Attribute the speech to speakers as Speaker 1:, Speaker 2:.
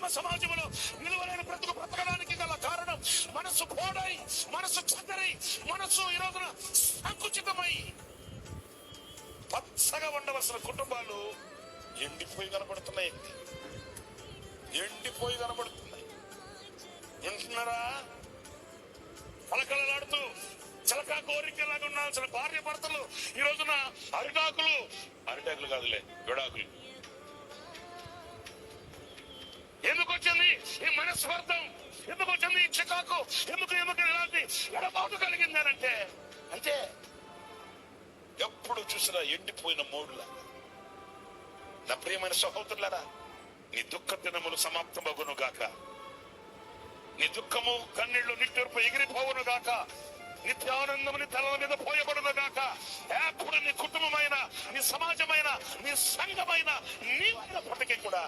Speaker 1: పరిణామ సమాజంలో నిలువలేని బ్రతకడానికి గల కారణం మనసు పోడై, మనసు చదరై, మనసు ఈ రోజున సంకుచితమై పచ్చగా ఉండవలసిన కుటుంబాలు ఎండిపోయి కనబడుతున్నాయి. ఎండిపోయి కనబడుతున్నాయి. వింటున్నారా? కలకలలాడుతూ చిలకా కోరికలాగా ఉండాల్సిన భార్య భర్తలు ఈ రోజున అరిటాకులు కాదులే, విడాకులు. ఎందుకు వచ్చింది ఈ మనస్వార్థం? ఎందుకు వచ్చింది ఈ చికాకు? ఎందుకు ఇలాంటి ఎడబాటు కలిగిందనంటే అంటే ఎప్పుడు చూసినా ఎండిపోయిన మోడులా. నా ప్రియమైన సహోదరులారా, నీ దుఃఖ దినములు సమాప్తమగును గాక. నీ దుఃఖము కన్నీళ్లు నిట్టూర్పు ఎగిరిపోవును గాక. నిత్యానందముని తల మీద పోయబడును గాక. ఎప్పుడు నీ కుటుంబమైన, నీ సమాజమైన, నీ సంఘమైన, నీవైనప్పటికీ కూడా